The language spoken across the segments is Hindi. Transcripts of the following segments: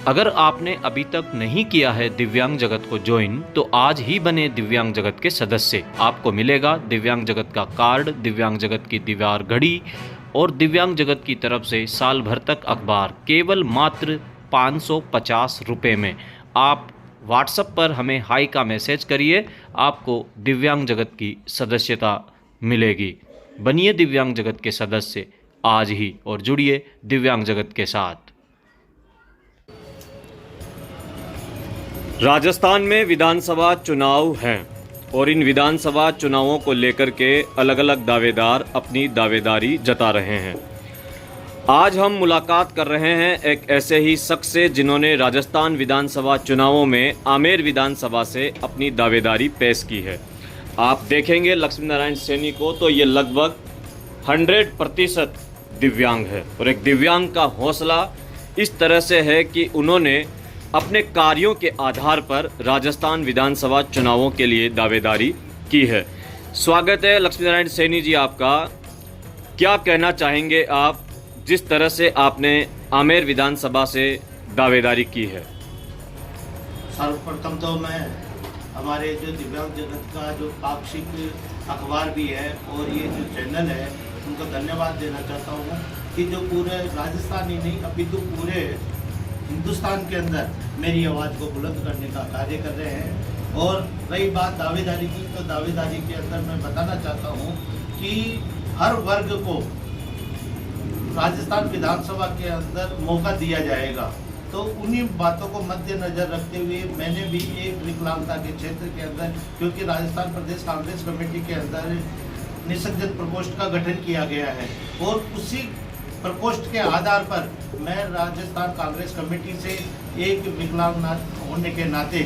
अगर आपने अभी तक नहीं किया है दिव्यांग जगत को ज्वाइन, तो आज ही बने दिव्यांग जगत के सदस्य। आपको मिलेगा दिव्यांग जगत का कार्ड, दिव्यांग जगत की दीवार घड़ी और दिव्यांग जगत की तरफ से साल भर तक अखबार, केवल मात्र 550 रुपये में। आप व्हाट्सएप पर हमें हाई का मैसेज करिए, आपको दिव्यांग जगत की सदस्यता मिलेगी। बनिए दिव्यांग जगत के सदस्य आज ही और जुड़िए दिव्यांग जगत के साथ। राजस्थान में विधानसभा चुनाव हैं और इन विधानसभा चुनावों को लेकर के अलग अलग दावेदार अपनी दावेदारी जता रहे हैं। आज हम मुलाकात कर रहे हैं एक ऐसे ही शख्स से जिन्होंने राजस्थान विधानसभा चुनावों में आमेर विधानसभा से अपनी दावेदारी पेश की है। आप देखेंगे लक्ष्मी नारायण सैनी को तो ये लगभग 100% दिव्यांग है और एक दिव्यांग का हौसला इस तरह से है कि उन्होंने अपने कार्यों के आधार पर राजस्थान विधानसभा चुनावों के लिए दावेदारी की है। स्वागत है लक्ष्मी नारायण सैनी जी आपका। क्या कहना चाहेंगे आप जिस तरह से आपने आमेर विधानसभा से दावेदारी की है? सर्वप्रथम तो मैं हमारे जो दिव्यांग जगत का जो पाक्षिक अखबार भी है और ये जो चैनल है उनको धन्यवाद देना चाहता हूँ कि जो पूरे राजस्थान ही नहीं अभी तो पूरे हिंदुस्तान के अंदर मेरी आवाज़ को बुलंद करने का कार्य कर रहे हैं। और रही बात दावेदारी की, तो दावेदारी के अंदर मैं बताना चाहता हूँ कि हर वर्ग को राजस्थान विधानसभा के अंदर मौका दिया जाएगा। तो उन्हीं बातों को मद्देनजर रखते हुए मैंने भी एक विकलांगता के क्षेत्र के अंदर, क्योंकि राजस्थान प्रदेश कांग्रेस कमेटी के अंदर निसंजन प्रकोष्ठ का गठन किया गया है और उसी प्रकोष्ठ के आधार पर मैं राजस्थान कांग्रेस कमेटी से एक विकलांग होने के नाते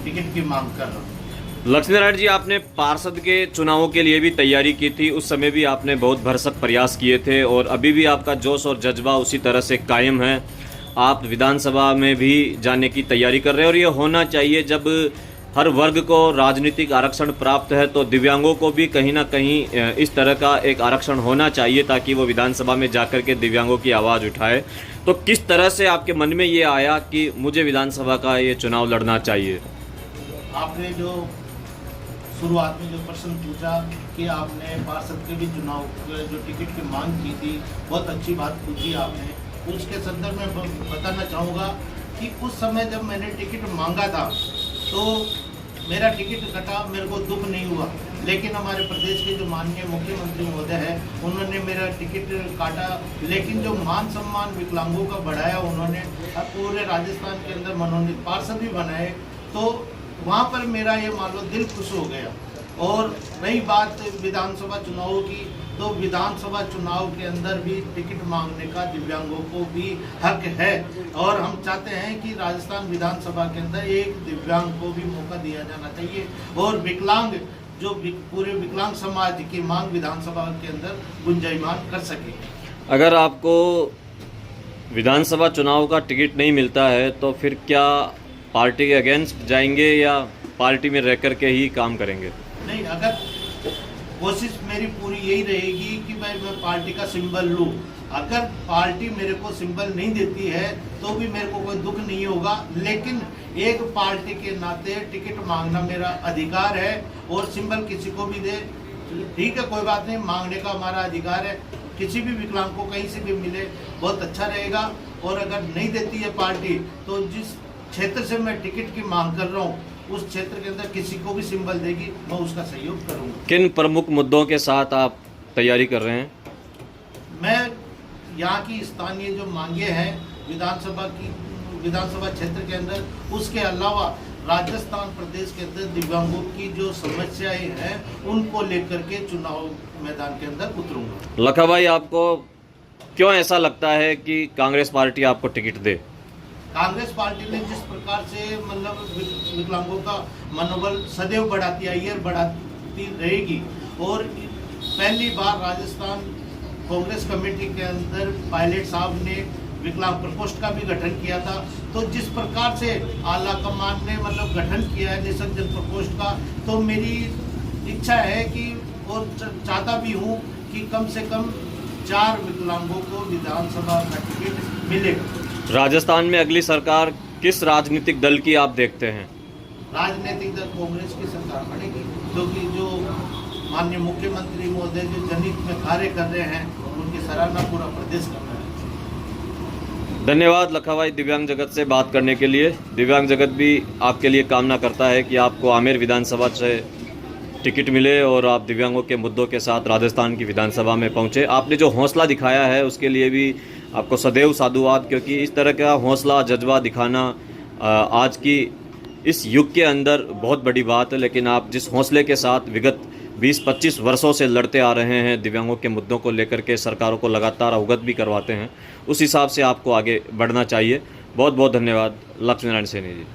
टिकट की मांग कर रहा हूँ। लक्ष्मी नारायण जी, आपने पार्षद के चुनावों के लिए भी तैयारी की थी, उस समय भी आपने बहुत भरसक प्रयास किए थे और अभी भी आपका जोश और जज्बा उसी तरह से कायम है। आप विधानसभा में भी जाने की तैयारी कर रहे हैं और ये होना चाहिए। जब हर वर्ग को राजनीतिक आरक्षण प्राप्त है तो दिव्यांगों को भी कहीं ना कहीं इस तरह का एक आरक्षण होना चाहिए ताकि वो विधानसभा में जाकर के दिव्यांगों की आवाज़ उठाए। तो किस तरह से आपके मन में ये आया कि मुझे विधानसभा का ये चुनाव लड़ना चाहिए? आपने जो शुरुआत में जो प्रश्न पूछा कि आपने पार्षद के भी चुनाव जो टिकट की मांग की थी, बहुत अच्छी बात पूछी आपने। उसके संदर्भ में बताना चाहूँगा कि उस समय जब मैंने टिकट मांगा था तो मेरा टिकट कटा, मेरे को दुख नहीं हुआ, लेकिन हमारे प्रदेश के जो माननीय मुख्यमंत्री महोदय है उन्होंने मेरा टिकट काटा। लेकिन जो मान सम्मान विकलांगों का बढ़ाया उन्होंने, पूरे राजस्थान के अंदर मनोनीत पार्षद भी बनाए, तो वहाँ पर मेरा ये मान लो दिल खुश हो गया। और रही बात विधानसभा चुनावों की, तो विधानसभा चुनाव के अंदर भी टिकट मांगने का दिव्यांगों को भी हक है और हम चाहते हैं कि राजस्थान विधानसभा के अंदर एक दिव्यांग को भी मौका दिया जाना चाहिए और विकलांग जो पूरे विकलांग समाज की मांग विधानसभा के अंदर गुंजायमान कर सके। अगर आपको विधानसभा चुनाव का टिकट नहीं मिलता है तो फिर क्या पार्टी के अगेंस्ट जाएंगे या पार्टी में रह कर के ही काम करेंगे? नहीं, अगर कोशिश मेरी पूरी यही रहेगी कि मैं पार्टी का सिंबल लूँ। अगर पार्टी मेरे को सिंबल नहीं देती है तो भी मेरे को कोई दुख नहीं होगा, लेकिन एक पार्टी के नाते टिकट मांगना मेरा अधिकार है और सिंबल किसी को भी दे, ठीक है, कोई बात नहीं, मांगने का हमारा अधिकार है। किसी भी विकलांग को कहीं से भी मिले बहुत अच्छा रहेगा। और अगर नहीं देती है पार्टी तो जिस क्षेत्र से मैं टिकट की मांग कर रहा हूँ उस क्षेत्र के अंदर किसी को भी सिंबल देगी, मैं उसका सहयोग करूँगा। किन प्रमुख मुद्दों के साथ आप तैयारी कर रहे हैं? मैं यहाँ की स्थानीय जो मांगे हैं विधानसभा क्षेत्र के अंदर, उसके अलावा राजस्थान प्रदेश के अंदर दिव्यांगों की जो समस्याएं हैं उनको लेकर के चुनाव मैदान के अंदर उतरूंगा। लखा भाई, आपको क्यों ऐसा लगता है कि कांग्रेस पार्टी आपको टिकट दे? कांग्रेस पार्टी ने जिस प्रकार से मतलब विकलांगों का मनोबल सदैव बढ़ाती आई है और बढ़ाती रहेगी, और पहली बार राजस्थान कांग्रेस कमेटी के अंदर पायलट साहब ने विकलांग प्रकोष्ठ का भी गठन किया था। तो जिस प्रकार से आला कमान ने मतलब गठन किया है निसंजन प्रकोष्ठ का, तो मेरी इच्छा है कि और चाहता भी हूँ कि कम से कम 4 विकलांगों को विधानसभा का टिकट मिलेगा। राजस्थान में अगली सरकार किस राजनीतिक दल की आप देखते हैं? राजनीतिक दल कांग्रेस की सरकार बनेगी, क्योंकि जो माननीय मुख्यमंत्री महोदय जो जनहित में कार्य कर रहे हैं उनकी सराहना पूरा प्रदेश कर रहा है। धन्यवाद लखा भाई दिव्यांग जगत से बात करने के लिए। दिव्यांग जगत भी आपके लिए कामना करता है कि आपको आमेर विधानसभा से टिकट मिले और आप दिव्यांगों के मुद्दों के साथ राजस्थान की विधानसभा में पहुंचे। आपने जो हौसला दिखाया है उसके लिए भी आपको सदैव साधुवाद, क्योंकि इस तरह का हौसला जज्बा दिखाना आज की इस युग के अंदर बहुत बड़ी बात है। लेकिन आप जिस हौसले के साथ विगत 20-25 वर्षों से लड़ते आ रहे हैं, दिव्यांगों के मुद्दों को लेकर के सरकारों को लगातार अवगत भी करवाते हैं, उस हिसाब से आपको आगे बढ़ना चाहिए। बहुत बहुत धन्यवाद लक्ष्मीनारायण सैनी जी।